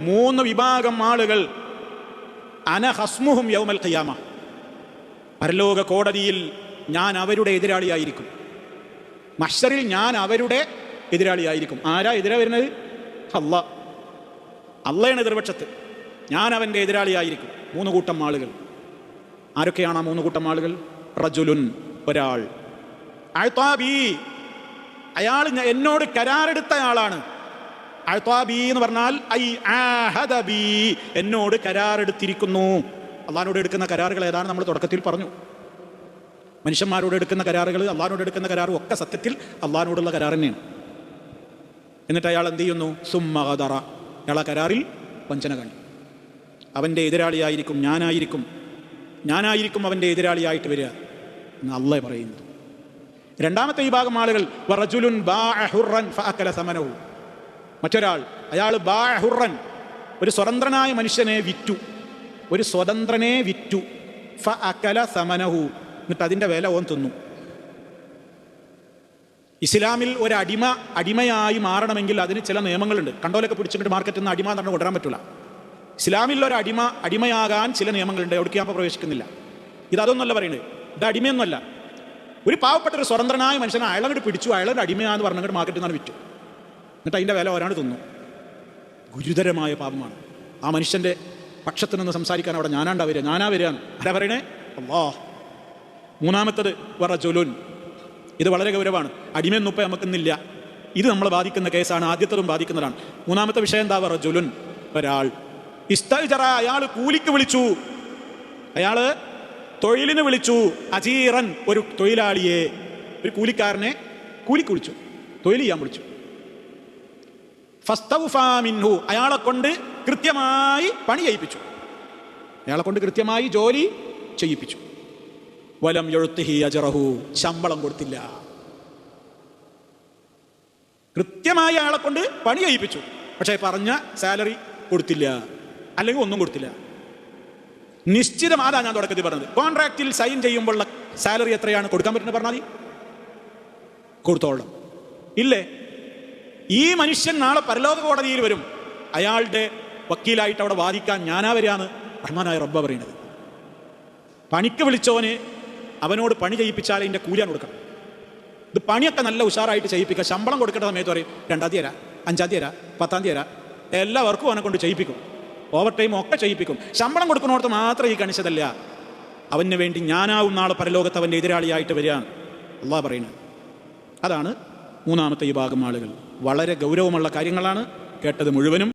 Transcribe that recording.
മൂന്ന് വിഭാഗം ആളുകൾ അന ഹസ്മുഹും യൗമൽ ഖിയാമ, പരലോക കോടതിയിൽ ഞാൻ അവരുടെ എതിരാളിയായിരിക്കും. മഹ്ശറിൽ ഞാൻ അവരുടെ എതിരാളിയായിരിക്കും. ആരാ എതിരാ വരുന്നത്? അള്ളയാണ് എതിർപക്ഷത്ത്, ഞാൻ അവൻ്റെ എതിരാളിയായിരിക്കും. മൂന്ന് കൂട്ടം ആളുകൾ. ആരൊക്കെയാണ് ആ മൂന്ന് കൂട്ടം ആളുകൾ? റജുലുൻ, ഒരാൾ, അഅ്താബി, അയാൾ എന്നോട് കരാറെടുത്തയാളാണ്. അഅ്താബി എന്ന് പറഞ്ഞാൽ ഐ ആഹദ ബി, എന്നോട് കരാറെടുത്തിരിക്കുന്നു. അള്ളാഹിനോട് എടുക്കുന്ന കരാറുകൾ ഏതാണ് നമ്മൾ തുടക്കത്തിൽ പറഞ്ഞു. മനുഷ്യന്മാരോട് എടുക്കുന്ന കരാറുകൾ, അള്ളാഹിനോട് എടുക്കുന്ന കരാറും ഒക്കെ സത്യത്തിൽ അള്ളാഹിനോടുള്ള കരാർ തന്നെയാണ്. എന്നിട്ട് അയാൾ എന്ത് ചെയ്യുന്നു? സുമ്മ ഗദറ, അയാൾ ആ കരാറിൽ വഞ്ചന കാണി. അവൻ്റെ എതിരാളിയായിരിക്കും ഞാനായിരിക്കും അവൻ്റെ എതിരാളിയായിട്ട് വരിക എന്ന് അള്ളാഹ് പറയുന്നത്. രണ്ടാമത്തെ വിഭാഗം ആളുകൾ വറജുലുൻ ബാഅ ഹുർറൻ ഫഅകല സമനഹു, മറ്റൊരാൾ അയാൾ ബാഅ ഹുർറൻ, ഒരു സ്വതന്ത്രനായ മനുഷ്യനെ വിറ്റു, ഒരു സ്വതന്ത്രനെ വിറ്റു. ഫഅകല സമനഹു, എന്നിട്ട് അതിൻ്റെ വില ഓൻ തിന്നു. ഇസ്ലാമിൽ ഒരു അടിമയായി മാറണമെങ്കിൽ അതിന് ചില നിയമങ്ങളുണ്ട്. കണ്ടോലൊക്കെ പിടിച്ചിട്ട് മാർക്കറ്റിൽ നിന്ന് അടിമ എന്ന് പറഞ്ഞ് കൊണ്ടുവരാൻ പറ്റില്ല. ഇസ്ലാമിൽ ഒരു അടിമയാകാൻ ചില നിയമങ്ങളുണ്ട്. എവിടേക്ക് ഞാൻ പ്രവേശിക്കുന്നില്ല. ഇതൊന്നല്ല പറയുന്നത്, ഇത് അടിമയൊന്നുമല്ല. ഒരു പാവപ്പെട്ട ഒരു സ്വതന്ത്രനായ മനുഷ്യനെ അയാളങ്ങോട്ട് പിടിച്ചു, അയാളൊരു അടിമയാന്ന് പറഞ്ഞങ്ങോട്ട് മാർക്കറ്റിൽ നിന്നാണ് വിറ്റു. എന്നിട്ട് അതിൻ്റെ വില ഒരാൾ തിന്നു. ഗുരുതരമായ പാപമാണ്. ആ മനുഷ്യൻ്റെ പക്ഷത്തിൽ നിന്ന് സംസാരിക്കാൻ അവിടെ ഞാനാ വരികയാണ്. ആരാ പറയണേ? അല്ലാഹ്. മൂന്നാമത്തത് വറജുലുൻ, ഇത് വളരെ ഗൗരവമാണ്. അടിമയൊന്നുപ്പം നമുക്കിന്നില്ല, ഇത് നമ്മളെ ബാധിക്കുന്ന കേസാണ്. ആദ്യത്തതും ബാധിക്കുന്നതാണ്. മൂന്നാമത്തെ വിഷയം എന്താ? വറജുലുൻ, ഒരാൾ ഇസ്തഅ്ജറ, അയാൾ കൂലിക്ക് വിളിച്ചു, അയാൾ തൊഴിലിന് വിളിച്ചു. അജീറൻ, ഒരു തൊഴിലാളിയെ, ഒരു കൂലിക്കാരനെ കൂലിക്ക് വിളിച്ചു, തൊഴിൽ ചെയ്യാൻ വിളിച്ചു. ഫസ്തൗഫാ മിൻഹു, അയാളെ കൊണ്ട് കൃത്യമായി പണി ചെയ്യിപ്പിച്ചു, അയാളെ കൊണ്ട് കൃത്യമായി ജോലി ചെയ്യിപ്പിച്ചു. വലം യുഅ്തിഹി അജ്റഹു, ശമ്പളം കൊടുത്തില്ല. കൃത്യമായി അയാളെ കൊണ്ട് പണി ചെയ്യിപ്പിച്ചു, പക്ഷേ പറഞ്ഞ സാലറി കൊടുത്തില്ല, അല്ലെങ്കിൽ ഒന്നും കൊടുത്തില്ല. നിശ്ചിതം, അതാ ഞാൻ തുടക്കത്തിൽ പറഞ്ഞത്. കോൺട്രാക്റ്റിൽ സൈൻ ചെയ്യുമ്പോഴുള്ള സാലറി എത്രയാണ് കൊടുക്കാൻ പറ്റുന്നത് പറഞ്ഞാൽ മതി, കൊടുത്തോളാം. ഇല്ലേ? ഈ മനുഷ്യൻ നാളെ പരലോക കോടതിയിൽ വരും. അയാളുടെ വക്കീലായിട്ട് അവിടെ വാദിക്കാൻ ഞാനാ വരികയാണ് റഹ്മാനായ റബ്ബ പറയുന്നത്. പണിക്ക് വിളിച്ചവന് അവനോട് പണി ചെയ്യിപ്പിച്ചാൽ അതിൻ്റെ കൂലിയാണ് കൊടുക്കണം. ഇത് പണിയൊക്കെ നല്ല ഉഷാറായിട്ട് ചെയ്യിപ്പിക്കുക. ശമ്പളം കൊടുക്കേണ്ട സമയത്ത് പറയും 2-ാം തീയതി തരാം, 5-ാം തീയതി തരാം, 10-ാം തീയതി തരാം. എല്ലാവർക്കും അവനെ കൊണ്ട് ചെയ്യിപ്പിക്കും, ഓവർ ടൈം ഒക്കെ ചെയ്യിപ്പിക്കും. ശമ്പളം കൊടുക്കുന്നിടത്ത് മാത്രം ഈ കണിശതല്ല. അവന് വേണ്ടി ഞാനാവും നാളെ പരലോകത്ത് അവൻ്റെ എതിരാളിയായിട്ട് വരിക അല്ലാഹ് പറയുന്നത്. അതാണ് മൂന്നാമത്തെ വിഭാഗം ആളുകൾ. വളരെ ഗൗരവമുള്ള കാര്യങ്ങളാണ് കേട്ടത് മുഴുവനും.